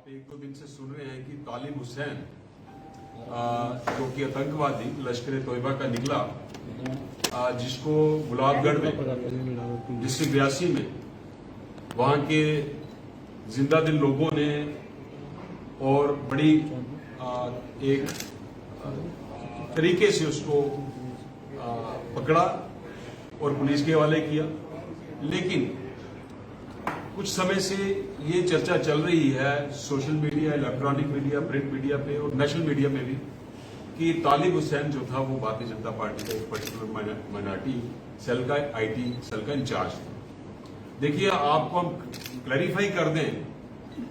एक दो दिन से सुन रहे हैं कि तालिब हुसैन जो कि आतंकवादी लश्कर तोयबा का निकला, जिसको गुलाबगढ़ में डिस्ट्रिक्ट रियासी में वहां के जिंदा दिल लोगों ने और बड़ी एक तरीके से उसको पकड़ा और पुलिस के हवाले किया। लेकिन कुछ समय से ये चर्चा चल रही है social media, electronic media, print media पे और नेशनल मीडिया में भी कि तालिब हुसैन जो था वो भारतीय जनता पार्टी का एक पर्टिकुलर माइनॉरिटी सेल का आईटी सेल का इंचार्ज था। देखिए, आपको हम क्लैरिफाई कर दें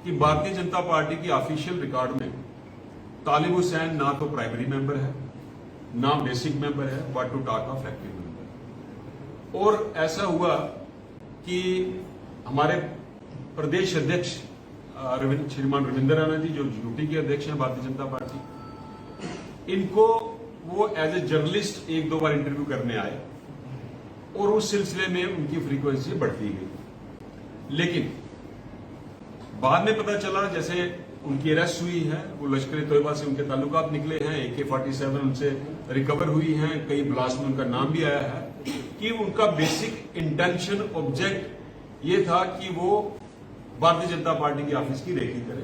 कि भारतीय जनता पार्टी की ऑफिशियल रिकॉर्ड में तालिब हुसैन ना तो प्राइमरी मेंबर है, ना बेसिक मेंबर है, but to talk of active member. और ऐसा हुआ कि हमारे प्रदेश अध्यक्ष श्रीमान रविंद्र राणा जी, जो यूटी के अध्यक्ष हैं भारतीय जनता पार्टी, इनको वो एज ए जर्नलिस्ट एक दो बार इंटरव्यू करने आए और उस सिलसिले में उनकी फ्रीक्वेंसी बढ़ती गई। लेकिन बाद में पता चला जैसे उनकी अरेस्ट हुई है, वो लश्कर तोयबा से उनके ताल्लुकात निकले हैं, AK-47 उनसे रिकवर हुई हैं, कई ब्लास्ट में उनका नाम भी आया है, कि उनका बेसिक इंटेंशन ऑब्जेक्ट ये था कि वो भारतीय जनता पार्टी की ऑफिस की रेकी करे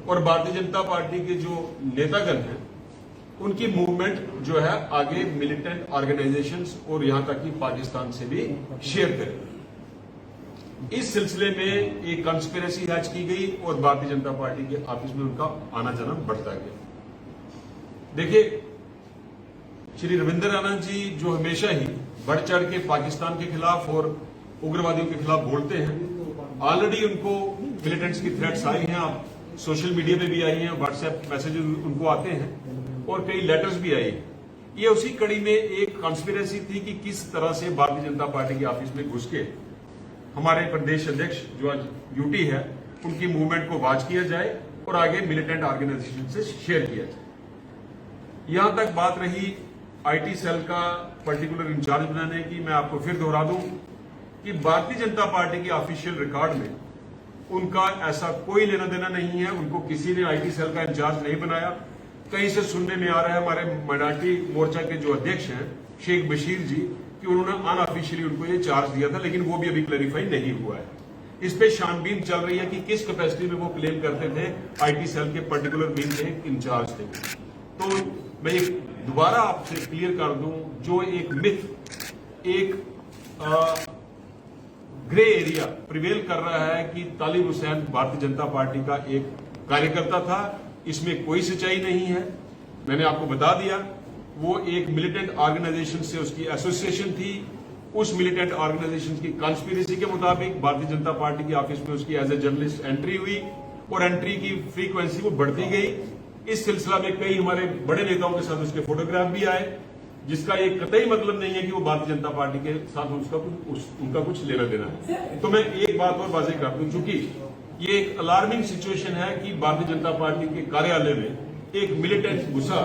और भारतीय जनता पार्टी के जो नेतागण हैं उनकी मूवमेंट जो है आगे मिलिटेंट ऑर्गेनाइजेशंस और यहां तक कि पाकिस्तान से भी शेयर करे। इस सिलसिले में एक कंस्पिरेसी हैच की गई और भारतीय जनता पार्टी के ऑफिस में उनका आना जाना बढ़ता गया। देखिए, श्री रविंद्र राणा जी जो हमेशा ही बढ़ चढ़ के पाकिस्तान के खिलाफ और उग्रवादियों के खिलाफ बोलते हैं, ऑलरेडी उनको मिलिटेंट्स की थ्रेट्स आई हैं, आप सोशल मीडिया पे भी आई हैं, व्हाट्सएप मैसेजेस उनको आते हैं और कई लेटर्स भी आई। ये उसी कड़ी में एक कॉन्स्पिरेसी थी कि किस तरह से भारतीय जनता पार्टी के ऑफिस में घुस के हमारे प्रदेश अध्यक्ष जो आज यूटी है उनकी मूवमेंट को वॉच किया जाए और आगे मिलिटेंट ऑर्गेनाइजेशन से शेयर किया जाए। यहां तक बात रही आईटी सेल का पर्टिकुलर इंचार्ज बनाने की, मैं आपको फिर दोहरा दूं कि भारतीय जनता पार्टी के ऑफिशियल रिकॉर्ड में उनका ऐसा कोई लेना देना नहीं है, उनको किसी ने आईटी सेल का इंचार्ज नहीं बनाया। कहीं से सुनने में आ रहा है हमारे माइनॉरिटी मोर्चा के जो अध्यक्ष हैं शेख बशीर जी कि उन्होंने अनऑफिशियली उनको ये चार्ज दिया था, लेकिन वो भी अभी क्लैरिफाई नहीं हुआ है। इस पे छानबीन चल रही है कि किस कैपेसिटी में वो क्लेम करते थे आईटी सेल के पर्टिकुलर विंग के इंचार्ज थे। तो मैं दोबारा आपसे क्लियर कर दूं, जो एक मिथ, एक ग्रे एरिया प्रिवेल कर रहा है कि तालिब हुसैन भारतीय जनता पार्टी का एक कार्यकर्ता था, इसमें कोई सच्चाई नहीं है। मैंने आपको बता दिया, वो एक मिलिटेंट ऑर्गेनाइजेशन से उसकी एसोसिएशन थी। उस मिलिटेंट ऑर्गेनाइजेशन की कॉन्स्पिरेसी के मुताबिक भारतीय जनता पार्टी की ऑफिस में उसकी एज ए जर्नलिस्ट एंट्री हुई और एंट्री की फ्रीक्वेंसी वो बढ़ती गई। इस सिलसिला में कई हमारे बड़े नेताओं के साथ उसके फोटोग्राफ भी आए, जिसका एक कतई मतलब नहीं है कि वो भारतीय जनता पार्टी के साथ उनका कुछ लेना देना है। तो मैं एक बात और वाज़ेह कर दूं, चूंकि ये एक अलार्मिंग सिचुएशन है कि भारतीय जनता पार्टी के कार्यालय में एक मिलिटेंट घुसा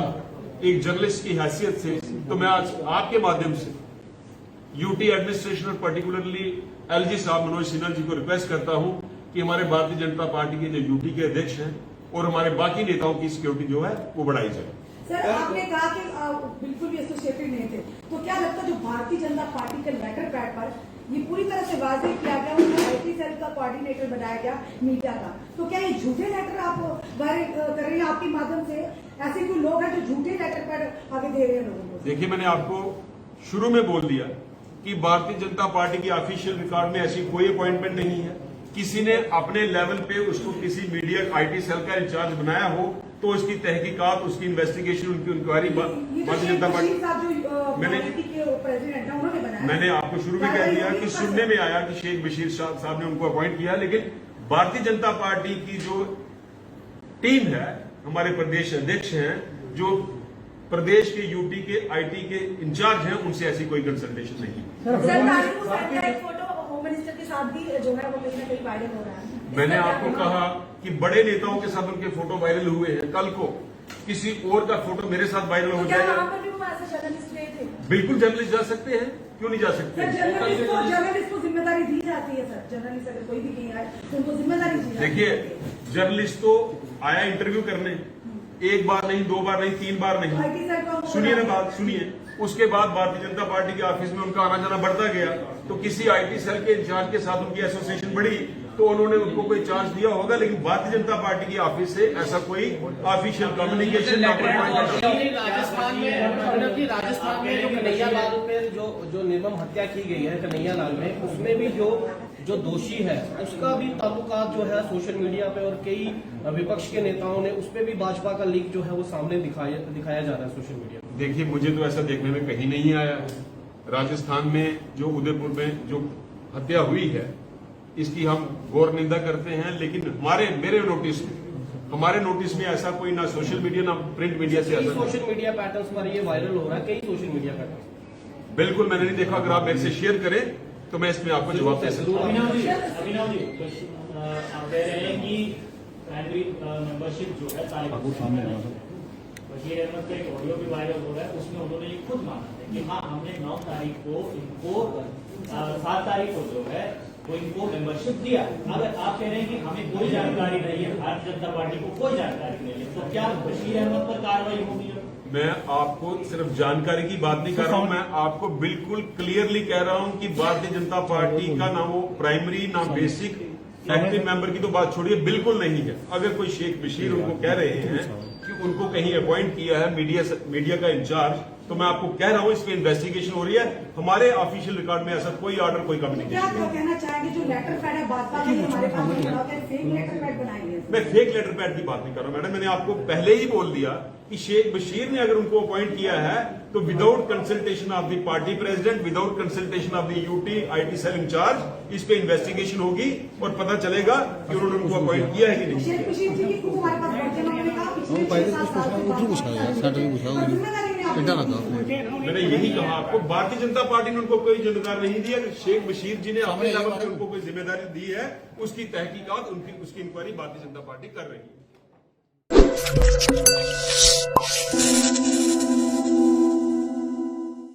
एक जर्नलिस्ट की हैसियत से। तो मैं आज आपके माध्यम से यूटी एडमिनिस्ट्रेशन और पर्टिकुलरली एलजी साहब मनोज सिन्हा जी को रिक्वेस्ट करता हूं कि हमारे भारतीय जनता पार्टी के जो यूटी के अध्यक्ष हैं और हमारे बाकी नेताओं की सिक्योरिटी जो है वो बढ़ाई जाए। सर, आपने कहा कि बिल्कुल भी एसोसिएटेड नहीं थे, तो क्या लगता है जो भारतीय जनता पार्टी के लेटर पैड पर ये पूरी तरह से वाज़ेह किया गया, उनको आईटी सेल का कोऑर्डिनेटर बनाया गया मीडिया का, तो क्या ये झूठे लेटर आप वायरल कर रहे हैं आपके माध्यम से? ऐसे कोई लोग हैं जो झूठे लेटर पैड आगे दे रहे हैं लोगों को? देखिए, मैंने आपको शुरू में बोल दिया कि भारतीय जनता पार्टी की ऑफिशियल रिकॉर्ड में ऐसी कोई अपॉइंटमेंट नहीं है। किसी ने अपने लेवल पे उसको किसी मीडिया आईटी सेल का इंचार्ज बनाया हो तो उसकी तहकीकात, उसकी इन्वेस्टिगेशन, उनकी इंक्वायरी भारतीय जनता पार्टी मैंने आपको शुरू में कह दिया कि सुनने में आया कि शेख बशीर साहब ने उनको अपॉइंट किया, लेकिन भारतीय जनता पार्टी की जो टीम है, हमारे प्रदेश अध्यक्ष हैं, जो प्रदेश के यूटी के आईटी के इंचार्ज हैं, उनसे ऐसी कोई कंसल्टेशन नहीं है। मिनिस्टर के साथ भी जो है वो कहीं ना कहीं वायरल हो रहा है। मैंने आपको कहा कि बड़े नेताओं के साथ उनके फोटो वायरल हुए हैं, कल को किसी और का फोटो मेरे साथ वायरल हो जाएगा। वहां पर भी वो ऐसे जर्नलिस्ट गए थे? बिल्कुल जर्नलिस्ट जा सकते हैं। क्यों नहीं जा सकते? जर्नलिस्ट को जिम्मेदारी दी जाती है सर। जर्नलिस्ट अगर कोई भी कहीं आए तो उनको जिम्मेदारी दी जाती है। देखिए, जर्नलिस्ट तो आया इंटरव्यू करने, एक बार नहीं, 2 बार नहीं, 3 बार नहीं। सुनिए ना बात, सुनिए। उसके बाद भारतीय जनता पार्टी के ऑफिस में उनका आना जाना बढ़ता गया, तो किसी आईटी सेल के इंचार्ज के साथ उनकी एसोसिएशन बढ़ी, तो उन्होंने उनको कोई चार्ज दिया होगा, लेकिन भारतीय जनता पार्टी की ऑफिस से ऐसा कोई ऑफिशियल कम्युनिकेशन राजस्थान में जो कन्हैया लाल पे जो निर्मम हत्या की गई है कन्हैया लाल में, उसमें भी जो दोषी है उसका भी ताल्लुकात जो है सोशल मीडिया पे और कई विपक्ष के नेताओं ने उस पर भी भाजपा का लीक जो है वो सामने दिखाया जा रहा है सोशल मीडिया पे। देखिए, मुझे तो ऐसा देखने में कहीं नहीं आया। राजस्थान में जो उदयपुर में जो हत्या हुई है, इसकी हम घोर निंदा करते हैं, लेकिन हमारे नोटिस में ऐसा कोई ना सोशल मीडिया ना प्रिंट मीडिया से ऐसा सोशल मीडिया पैटर्न्स पर ये वायरल हो रहा है, कई सोशल मीडिया पैटर्न। बिल्कुल मैंने नहीं देखा। अगर आप मेरे से शेयर करें तो मैं इसमें आपको जवाब दे सकता हूँ। अभिनव जी आप कह रहे हैं कि प्राइमरी मेंबरशिप जो है बशीर अहमद का एक ऑडियो भी वायरल हो रहा है, उसमें उन्होंने ये खुद माना है कि हाँ हमने 9 तारीख को इनको 7 तारीख को जो है वो इनको मेंबरशिप दिया। अगर आप कह रहे हैं कि हमें कोई जानकारी नहीं है, भारतीय जनता पार्टी को कोई जानकारी नहीं है, तो क्या बशीर अहमद पर कार्रवाई होगी? मैं आपको सिर्फ जानकारी की बात नहीं कर रहा हूं, मैं आपको बिल्कुल क्लियरली कह रहा हूं कि भारतीय जनता पार्टी का ना वो प्राइमरी ना बेसिक एक्टिव मेंबर की तो बात छोड़िए, बिल्कुल नहीं है। अगर कोई शेख बशीर उनको कह रहे हैं कि उनको कहीं अपॉइंट किया है मीडिया का इंचार्ज, तो मैं आपको कह रहा हूं इस पे इन्वेस्टिगेशन हो रही है। हमारे ऑफिशियल रिकॉर्ड में ऐसा कोई ऑर्डर कोई कम्युनिकेशन क्या कहना चाहेंगे जो लेटर पैड है भाजपा के हमारे पास फेक लेटर पैड बनाएंगे? मैं फेक लेटर पैड की बात नहीं कर रहा हूं मैडम, मैंने आपको पहले ही बोल दिया कि शेख बशीर ने अगर उनको अपॉइंट किया है तो without consultation of the party president, without consultation of the UT IT cell incharge, इस पे इन्वेस्टिगेशन होगी और पता चलेगा कि उन्होंने उनको अपॉइंट किया है कि नहीं। शेख बशीर जी की हमारे पास मैंने यही कहा आपको, भारतीय जनता पार्टी ने उनको कोई जिम्मेदारी नहीं दी। अगर शेख बशीर जी ने अपने लेवल पर उनको कोई जिम्मेदारी दी है, उसकी तहकीकात उसकी इंक्वायरी भारतीय जनता पार्टी कर रही है।